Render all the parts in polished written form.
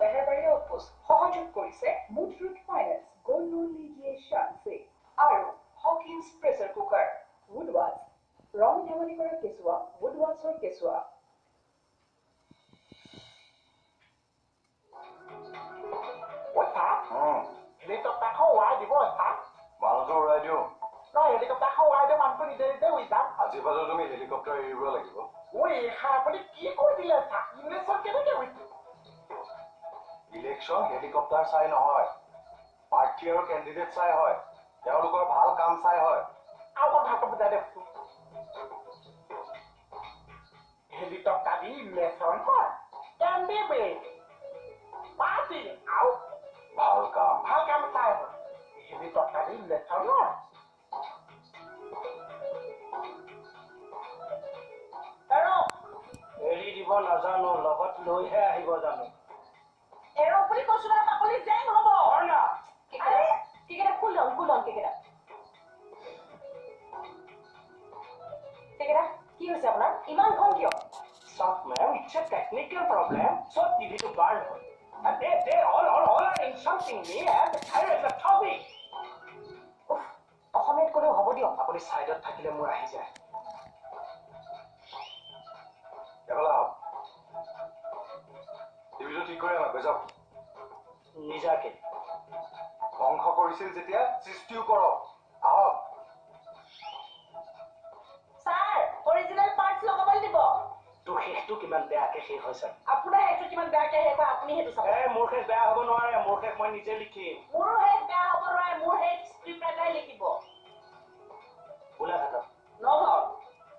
বেহেৰবাৰী outpost সহযোগ কৰিছে Muthoot finance gold loan লীজিয়ে চান্সে আৰু হকিন্স প্ৰেছাৰ কুকাৰ উডৱাছ ৰং ধেমালি কৰা কেঁচুৱা উডৱাছৰ কেঁচুৱা হেলিকপ্টাৰখন উৰাই দিব মানুহটো উৰাই দিওঁ হেলিকপ্টাৰখন উৰাই দিওঁ মানুহটো নিজে নিজে উৰি যাম আজিৰ পাছত তুমি হেলিকপ্টাৰ এৰিব লাগিব আপুনি কি কৰি দিলে ইংলিছত কেনেকে উৰিছে ইলেকশ্যন হেলিকপ্টাৰ চাই নহয় প্ৰাৰ্থী আৰু কেণ্ডিডেট চাই হয় তেওঁলোকৰ ভাল কাম চাই হয় আৰু মই ভালকৈ বুজাই দিয়কচোন হেলিকপ্টাৰ দি ইলেকশ্যন হয় কেণ্ডিডেট পাৰ্টি আৰু ভাল কাম চাই হয় হেলিকপ্টাৰ দি ইলেকশ্যন হয় এৰি দিব নাজানো লগত লৈহে আহিব জানো এৰ বুলি কৈছো না বাকলি জেং হ'ব হয় না কেকেটা কুলডাউন কেকেটা কি হৈছে আপোনাৰ ইমান খং কিয় Stop, ma'am. It's a technical problem. So, TV to burn. And they all are insulting me and I read the topic. অসমীয়াত ক'লেও হ'ব দিয়ক আপুনি চাইডত থাকিলে মোৰ আহি যায় এফালে আহক টিভিটো ঠিক কৰি আনক গৈ যাওক নিজাকে ধ্বংস কৰিছিল যেতিয়া সৃষ্টিও কৰক আহক ছাৰ অৰিজিনেল পাৰ্টছ লগাবলৈ দিব তোৰ শেষটো কিমান বেয়াকে শেষ হৈছে আপোনাৰ সেইটো কিমান বেয়াকে শেষ হয় আপুনি সেইটো চাব মোৰ শেষ বেয়া হ'ব নোৱাৰে মোৰ শেষ মই নিজে লিখিম মোৰো শেষ বেয়া হ'ব নোৱাৰে মোৰ শেষ স্ক্ৰিপ্ট এটাই লিখিব বোলা থাকক নঘৰ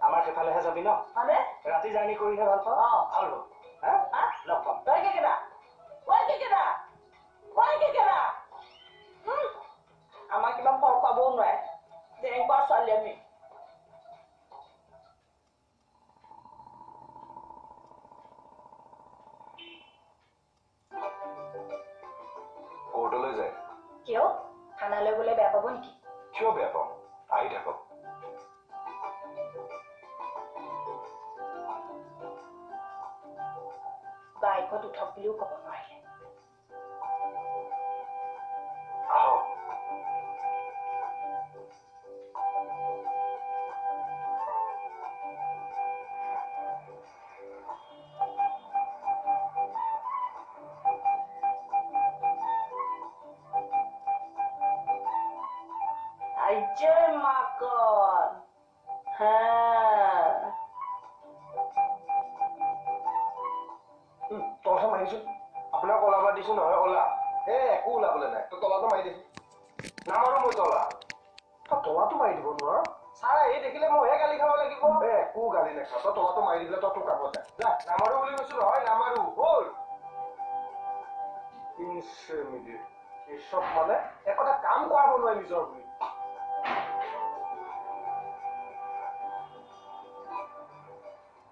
আমাৰ সেইফালেহে যাবি ন মানে ৰাতি জাৰ্ণি কৰিহে ভাল পাওঁ ভাল হ'ব হা লগ পাম তই কেকেটা আমাক কিবা ফল পাবও নোৱাৰে জেং পোৱা ছোৱালী আমি কোৰ্টলৈ যায় কিয় থানালৈ গ'লে বেয়া পাব নেকি কিয় বেয়া পাওঁ আহি থাকক বাইকত উঠক বুলিও ক'ব নোৱাৰিলে আহক জয় মাকন হা তলখন মাৰিছো আপোনাক ওলাব দিছো নহয় ওলা একো ওলাবলৈ নাই তই তলাটো মাৰি দিছো নামাৰো মই তলা তই তলাটো মাৰি দিব নোৱাৰ ছাৰ এই দেখিলে মইহে গালি খাব লাগিব একো গালি নাখাওঁ তই তলাটো মাৰি দিলে তই তোৰ কামত যা নামাৰো বুলি কৈছো নহয় নামাৰো হ'ল এই চব মানে একোটা কাম কৰাব নোৱাৰে নিজৰ বুলি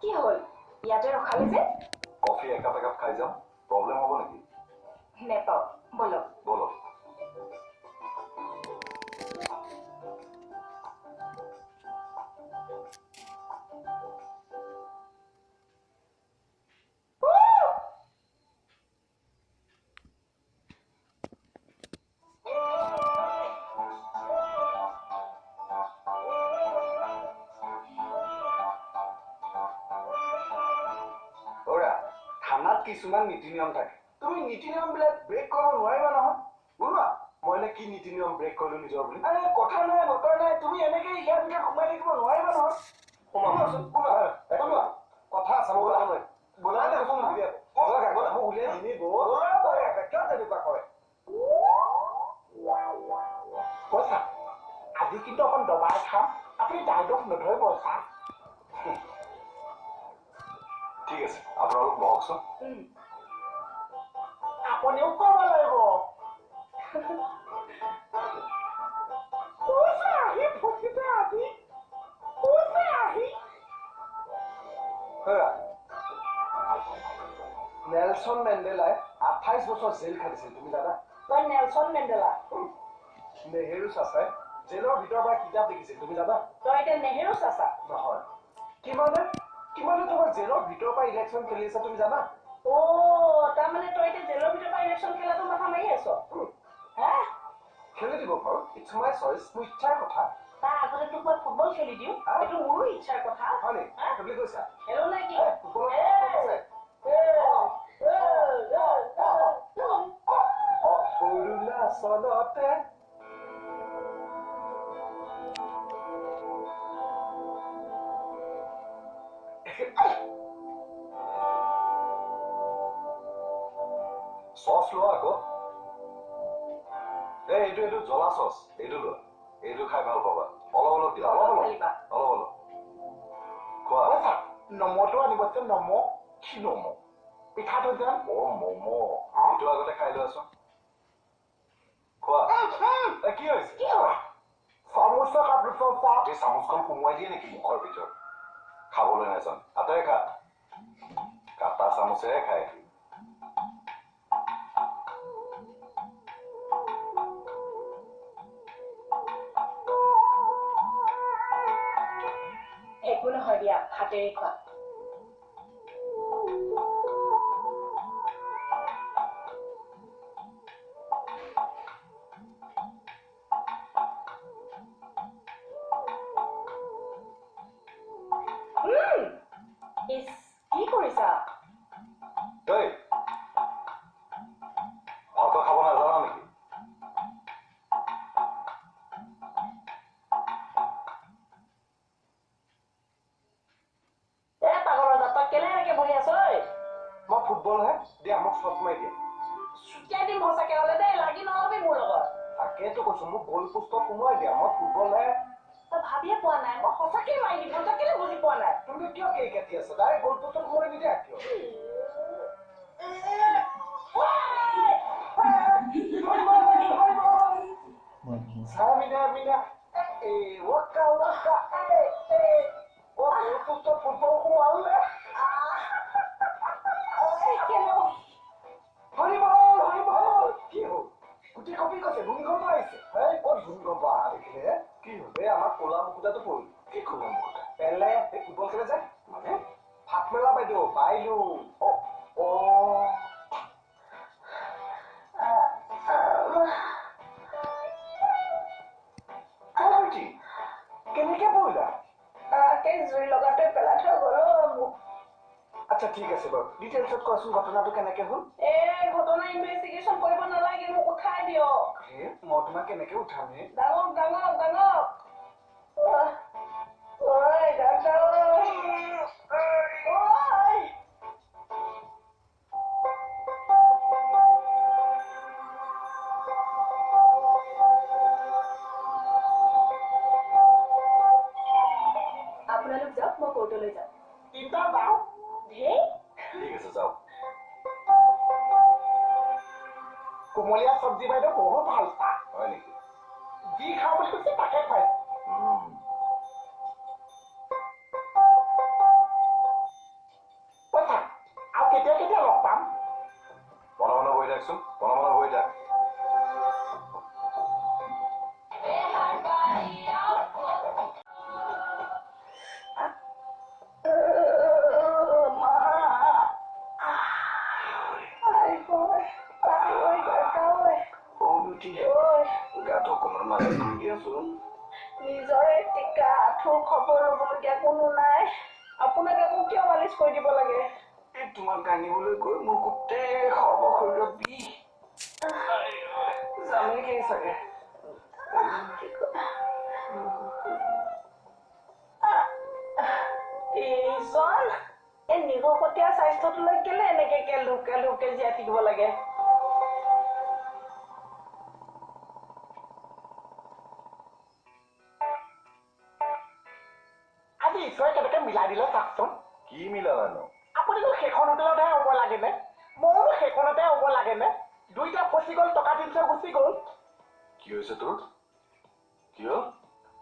কি হ'ল ইয়াতে ৰখালে যে কফি একাপ খাই যাম প্ৰব্লেম হ'ব নেকি নেপাওঁ বলক বলক কিছুমান নীতি নিয়ম থাকে তুমি নীতি নিয়ম বিলাক ব্ৰেক কৰিব নোৱাৰিবা নহয় বুজা মই এনে কি নীতি নিয়ম ব্ৰেক কৰিলো নিজৰ বুলি আৰে কথা নাই বতৰ নাই তুমি এনেকে ইয়াৰ ভিতৰত সোমাই থাকিব নোৱাৰিবা নহয় সোমাবাচোন বোলা কথা আছে বোলা বোলা দে ফোন দিয়া বোলা মোক উলিয়াই নিনিব কিয় তেনেকুৱা কৰে পইচা আজি কিন্তু অকণ দবাই খাম আপুনি ডাইলগ নধৰিব চা ঠিক আছে আপোনালোক বহকচোন আপুনিও ক'ব লাগিব নেলছন মেণ্ডেলাই 28 বছৰ জেল খাটিছিল তুমি জানা তই নেলছন মেণ্ডেলা নেহেৰু চাচাই জেলৰ ভিতৰৰ পৰা কিতাপ লিখিছিল তুমি জানা তই এতিয়া নেহেৰু চাচা নহয় কিমানে তোমাৰ জেলৰ ভিতৰৰ পৰা ইলেকশ্যন খেলি আছে তুমি জানা তাৰমানে তই এতিয়া জেলৰ ভিতৰত ইটছ মাই চইচ মোৰ ইচ্ছাৰ কথা তাৰ আগতে তোক মই ফুটবল খেলি দিওঁ এইটো মোৰো ইচ্ছাৰ কথা হয় নি কি বুলি কৈছা খেলো নে কি ফুটবলৰ অৰুণাচলতে চচ লোৱা আকৌ এইটো জ্বলা চচ এইটো লোৱা এইটো খাই ভাল পাবা অলপ অলপ দিয়া অলপ অলপ খোৱা নমটো আনিবচোন নম কি নম পিঠাটো যেন ম'ম' এইটো আগতে খাই লোৱাচোন খোৱা কি হৈছে চামুচ কাপোৰ এই চামুচখন সোমোৱাই দিয়ে নেকি মুখৰ ভিতৰত খাবলৈ নাজান হাতেৰে খা কাটা চামুচেৰে খায় একো নহয় দিয়া হাতেৰে খোৱা ইছ কি কৰিছা তই ভালকৈ খাব নাজানা নেকি পাগলৰ জাতক কেলে এনেকে বহি আছ ঐ মই ফুটবলহে দিয়া মোক চট মাৰি দিয়া চুটিয়াই দিম সঁচাকে হ'লে দেই লাগি নলবি মোৰ লগত তাকেতো কৈছো মোক গ'ল পোষ্টত সোমোৱাই দিয়া মই ফুটবলহে তই ভাবিয়ে পোৱা নাই মই সঁচাকে মাৰি দিম তই কেলে বুজি পোৱা নাই তুমি কিয় কেই কাটি আছা ডাইৰেক্ট গ'ল পোষ্টত সোমোৱাই নিদিয়া কিয় Samina, waka, puto ফুটবল সোমালে হৰিবল কি হ'ল গুটি কপি কৈছে ভূমিকম্প আহিছে এই ক'ত ভূমিকম্প অহা দেখিলে কি হ'ল এই আমাৰ ক'লা মুকুতাটো পৰিল কি ক'লা মুকুতা পেলে এই ফুটবল খেলে যায় মানে ভাত মেলা বাইদেউ বাইলো কেনেকে পৰিলা জুই লগাতে পেলাই থৈ গ'ল মোক আচ্ছা ঠিক আছে বাৰু ডিটেইলছত কোৱাচোন ঘটনাটো কেনেকে হ'ল ঘটনা ইনভেষ্টিগেশ্যন কৰিব নালাগে মোক উঠাই দিয়ক মই তোমাক কেনেকে উঠাম ডাঙক আপোনালোক যাওক মই কোৰ্টলৈ যাম তিনিটা যাওঁ ধেই ঠিক আছে যাওক কোমলীয়া চব্জি বাইদেউ বহুত ভাল পায় হয় নেকি যি খাওঁ বুলি কৈছে তাকে খুৱাইছে আৰু কেতিয়া লগ পাম মনে বহি থাকচোন মনে বহি থাক গাটো অকণমান মালিচ কৰি দিয়াচোন নিজৰে টিকা আঁঠুৰ খবৰ ল'বলগীয়া কোনো নাই আপোনাক আকৌ কিয় মালিচ কৰি দিব লাগে তোমাক গানিবলৈ গৈ মোৰ গোটেই সৰ্বশৰীৰৰ বিষ জানেই চাগে এইজন এই নিগপতীয়া স্বাস্থ্যটোলৈ কেলে এনেকে কেলুকে জীয়াই থাকিব লাগে আজি ঈশ্বৰে কেনেকে মিলাই দিলে চাওকচোন কি মিলালানো আপুনিতো সেইখন হোটেলতহে হ'ব লাগেনে ময়ো সেইখনতে হ'ব লাগেনে দুইটা ফচি গ'ল টকা 300 গুচি গ'ল কি হৈছে তোৰ কিয়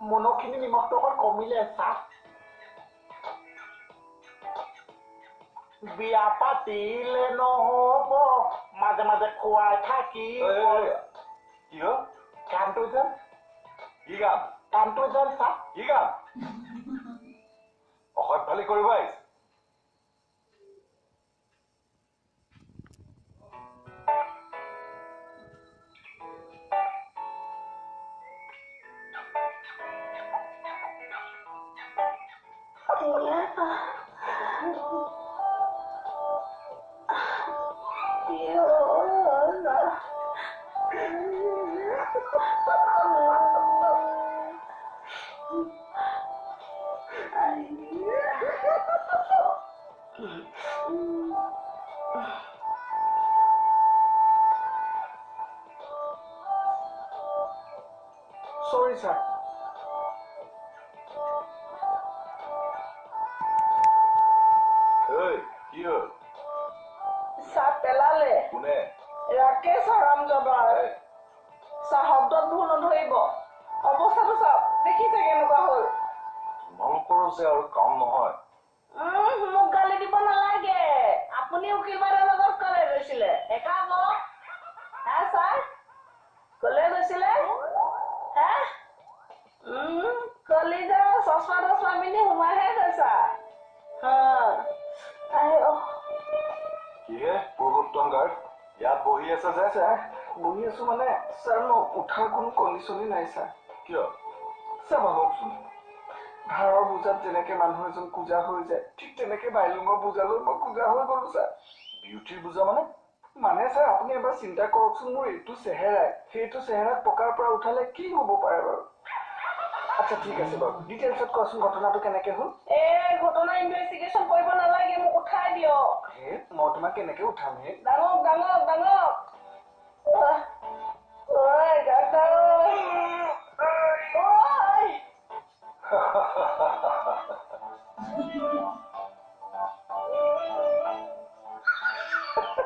মনখিনি নিমখটো অকণ কমিলে চাওক বিয়া পাতিলে নহ'ব মাজে মাজে খুৱাই থাকি কিয় কামটো যেন কি কাম কামটো যেন চাওক কি কাম অসভ্যালি কৰিব আহিছে Sorry, sir. Hey, কি হ'ল? চাহ পেলালে কোনে? ৰাকেশ হাৰামজাদা চাহ শব্দত ভুল নধৰিব অৱস্থাটো চাওক দেখিছে কেনেকুৱা হ'ল তোমালোকৰ যে আৰু কাম নহয়। মোক গালি দিব নালাগে আপুনি উকিল বাইদেউৰ লগত কলে গৈছিলে একা কওক হা ছাৰ কলে গৈছিলে হা কলিজা চশমা তচমা পিন্ধি সোমাইহে গৈছা কিহে পুৰুষোত্তম গাৰ্ড ইয়াত বহি আছে যে? স্যাৰ বহি আছো মানে স্যাৰ মই উঠাৰ কোনো কণ্ডিশ্যনেই নাই স্যাৰ। কিয়? স্যাৰ ভাবকচোন ভাৰৰ বোজাত যেনেকে মানুহ এজন পূজা হৈ যায় ঠিক তেনেকে বাইলুঙৰ বোজালৈ মই পূজা হৈ গলো স্যাৰ। বিউটিৰ বুজা মানে? মানে স্যাৰ আপুনি এবাৰ চিন্তা কৰকচোন মোৰ এইটো চেহেৰাই সেইটো চেহেৰাত পকাৰ পৰা উঠালে কি হ'ব পাৰে বাৰু? আচ্ছা ঠিক আছে বাৰু ডিটেইলছত কোৱাচোন ঘটনাটো কেনেকে হ'ল? ঘটনা ইনভেষ্টিগেশ্যন কৰিব নালাগে মোক উঠাই দিয়ক মই তোমাক কেনেকে উঠাম হে? ডাঙক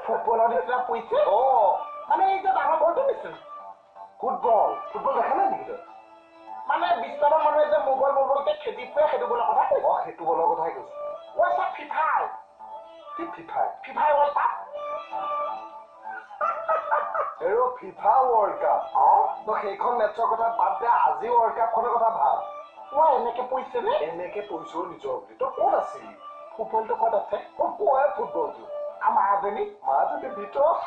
ফুটবলৰ নিচিনা পৰিছে মানে এই যে ডাঙৰ বলটো দিছে ফুটবল দেখা নাই নেকি তই? মানে বিশ্বনাথ মানুহে যে মোগলকে খেদি ফুৰে সেইটো বলৰ কথা কৈছে। সেইটো বলৰ কথাই কৈছো। ফিফাই world cup FIFA world cup তই সেইখন মেটছৰ কথা বাদ দে আজি ৱৰ্ল্ড কাপখনৰ কথা ভাব। এনেকে পৰিছে নে? এনেকে পৰিছো নিজৰ বুলি তই ক'ত আছিলি? ফুটবলটো ক'ত আছে? ফুটবলটো আমাৰ মাজনী ভিতৰত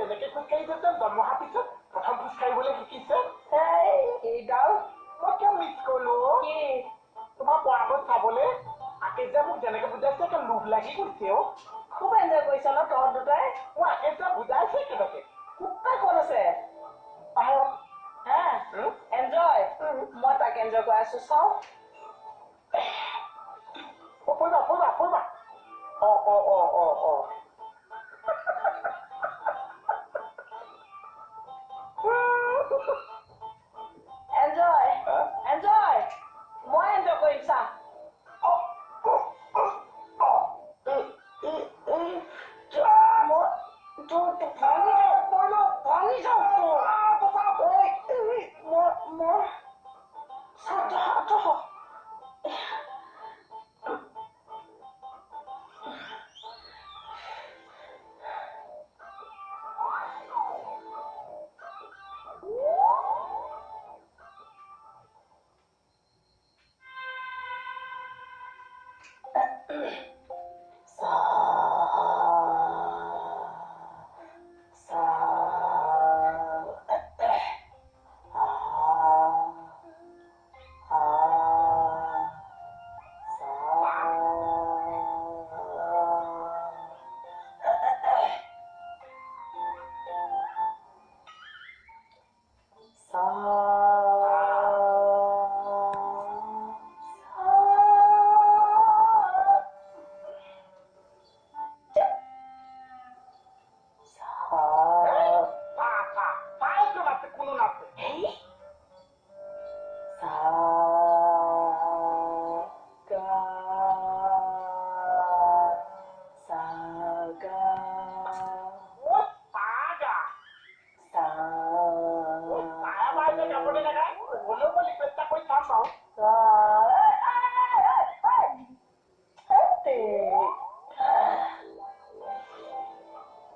এনেকে খোজকাঢ়িছে যেন জন্ম হোৱাৰ পিছত প্ৰথম খোজকাঢ়িবলৈ শিকিছে। এইডাল মই কিয় মিছ কৰিলো কি তোমাৰ পৰাগত চাবলৈ আকে যে মোক যেনেকে বুজাইছে লোভ লাগি গৈছে খুব এনজয় কৰিছ ন তহঁত দুটাই মোৰ আকে যে বুজাইছে কেনেকে কুত্তা ক'ত আছে বাহিৰত এনজয় মই তাক এনজয় কৰাই আছো চাওঁ পৰিবা এনজয় মই এনজয় কৰিম চা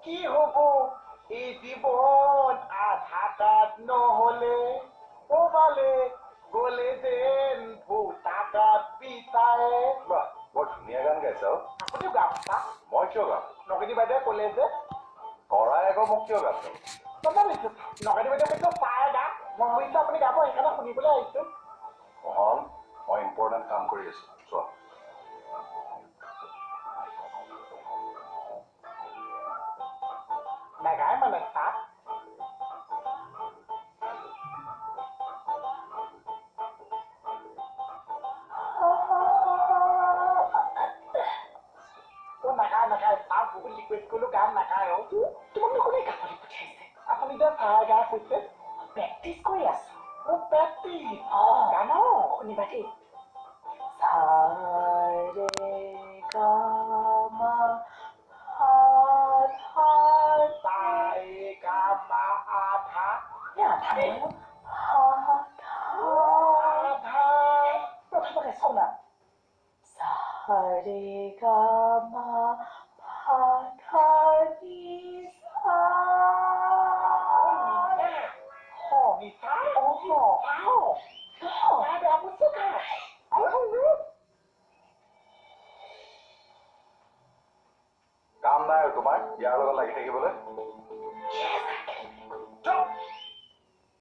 কি হব এই জীৱন আধাকাত নহলে কবালে গলে যেন ভোটাকাত বিচাৰে বৰ ধুনীয়া গান গাইছ এইটো গাম চা মই কিয় গাম নগেনি বাইদেৱে ক'লে যে তৰাই আকৌ মোক কিয় গাম ভাবিছো নগেনি বাইদেৱে কৈছে চাই গা মই ভাবিছো আপুনি গাব সেইকাৰণে শুনিবলৈ আহিছো মোহন মই ইম্পৰ্টেণ্ট কাম কৰি আছো চোৱা নাগাই মানে চাহ নাগাই চাহ বহুত ৰিকুৱেষ্ট কৰিলো গান নাগায় তোমাক কোনে গাবলৈ পঠিয়াইছে আপুনি যে চাহ গা কৈছে প্ৰেক্টিচ কৰি আছো প্ৰেক্টিচ গান শুনিবা দেই প্ৰথমতে শুনা কাম নাই আৰু তোমাৰ ইয়াৰ লগত লাগি থাকিবলৈ